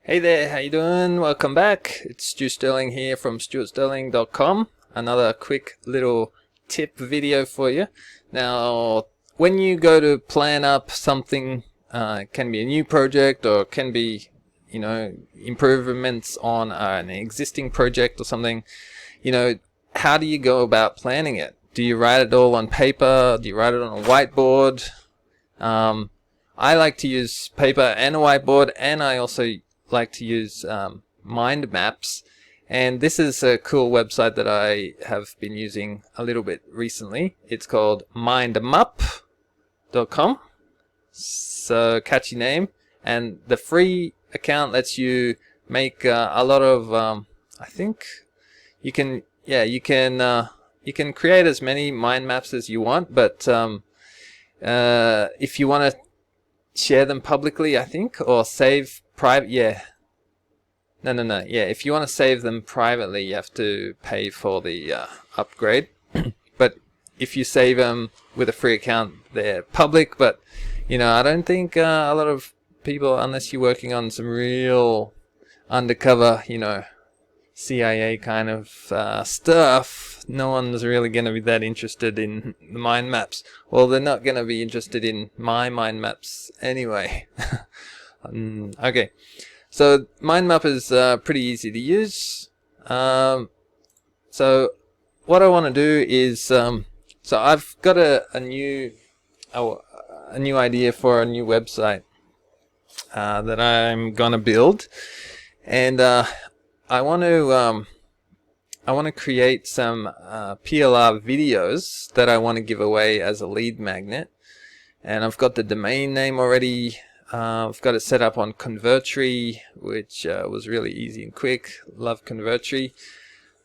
Hey there, how you doing? Welcome back. It's Stu Sterling here from stuartsterling.com. Another quick little tip video for you. Now, when you go to plan up something, it can be a new project or it can be, improvements on an existing project or something, how do you go about planning it? Do you write it all on paper? Do you write it on a whiteboard? I like to use paper and a whiteboard, and I also like to use MindMaps, and this is a cool website that I have been using a little bit recently. It's called MindMup.com. So catchy name, and the free account lets you make a lot of I think you can create as many mind maps as you want, but if you want to share them publicly, I think, or save private, if you want to save them privately, you have to pay for the upgrade. But if you save them with a free account, they're public. But I don't think a lot of people, unless you're working on some real undercover, CIA kind of stuff, no one's really going to be that interested in the mind maps. Well, they're not going to be interested in my mind maps anyway. Okay, so MindMap is pretty easy to use. So what I want to do is, so I've got a new idea for a new website that I'm gonna build, and I want to create some PLR videos that I want to give away as a lead magnet, and I've got the domain name already. I've got it set up on Convertri, which was really easy and quick. Love Convertri.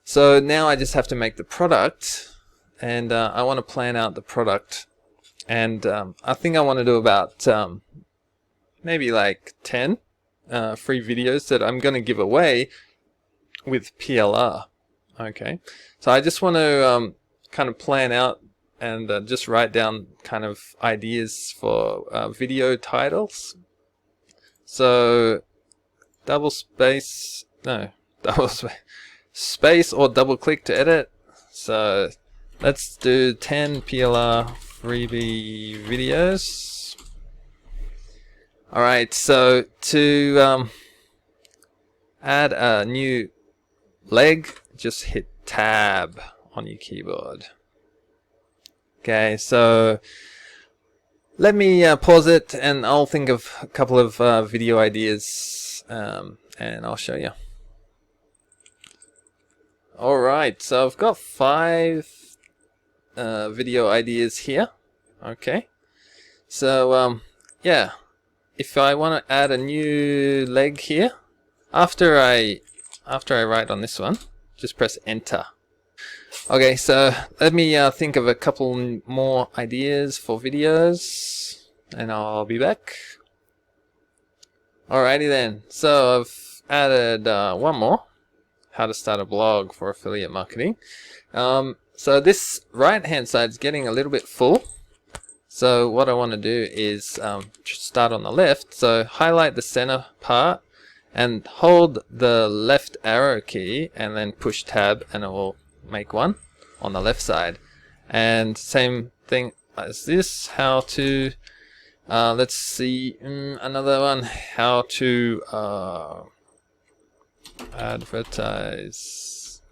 So now I just have to make the product, and I want to plan out the product, and I think I want to do about maybe like 10 free videos that I'm going to give away with PLR. Okay, so I just want to kind of plan out and just write down kind of ideas for video titles. So space or double click to edit. So let's do 10 PLR freebie videos. Alright, so to add a new leg, just hit tab on your keyboard. Okay, so let me pause it, and I'll think of a couple of video ideas, and I'll show you. Alright, so I've got 5 video ideas here. Okay, so yeah, if I want to add a new leg here, after I write on this one, just press enter. Okay, so let me think of a couple more ideas for videos, and I'll be back. Alrighty then, so I've added one more, how to start a blog for affiliate marketing. So this right hand side is getting a little bit full, so what I want to do is start on the left. So highlight the center part and hold the left arrow key and then push tab, and it will make one on the left side. And same thing as this, how to let's see, another one, how to advertise,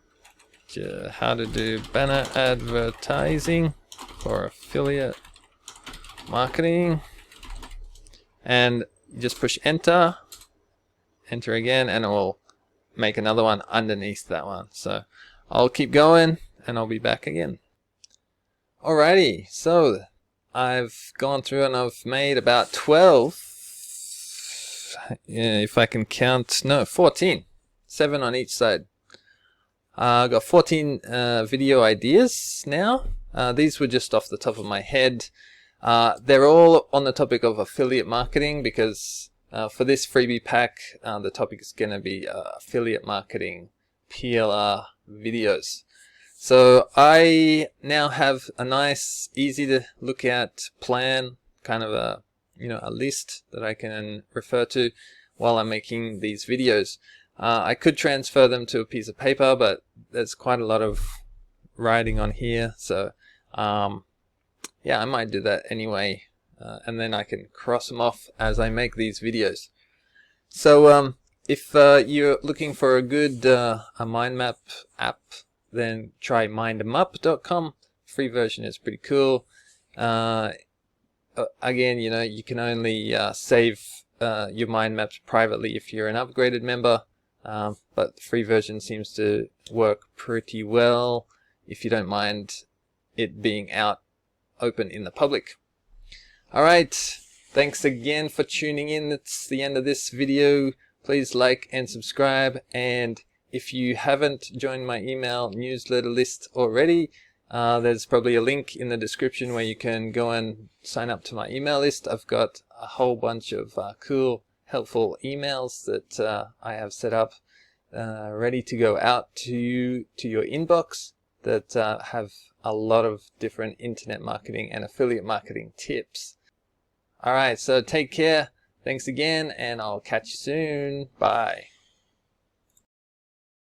how to do banner advertising for affiliate marketing, and just push enter again, and it will make another one underneath that one. So I'll keep going and I'll be back again. Alrighty, so I've gone through and I've made about 12, if I can count, no, 14, 7 on each side. I've got 14 video ideas now. These were just off the top of my head. They're all on the topic of affiliate marketing, because for this freebie pack, the topic is going to be affiliate marketing PLR videos. So I now have a nice, easy to look at plan, kind of a list that I can refer to while I'm making these videos. I could transfer them to a piece of paper, but there's quite a lot of writing on here, so yeah, I might do that anyway, and then I can cross them off as I make these videos. So if you're looking for a good a MindMap app, then try MindMup.com. Free version is pretty cool. Again, you know, you can only save your mind maps privately if you're an upgraded member, but the free version seems to work pretty well if you don't mind it being out open in the public. Alright, thanks again for tuning in. That's the end of this video. Please like and subscribe, and if you haven't joined my email newsletter list already, there's probably a link in the description where you can go and sign up to my email list. I've got a whole bunch of cool, helpful emails that I have set up ready to go out to your inbox that have a lot of different internet marketing and affiliate marketing tips. Alright, so take care. Thanks again, and I'll catch you soon. Bye.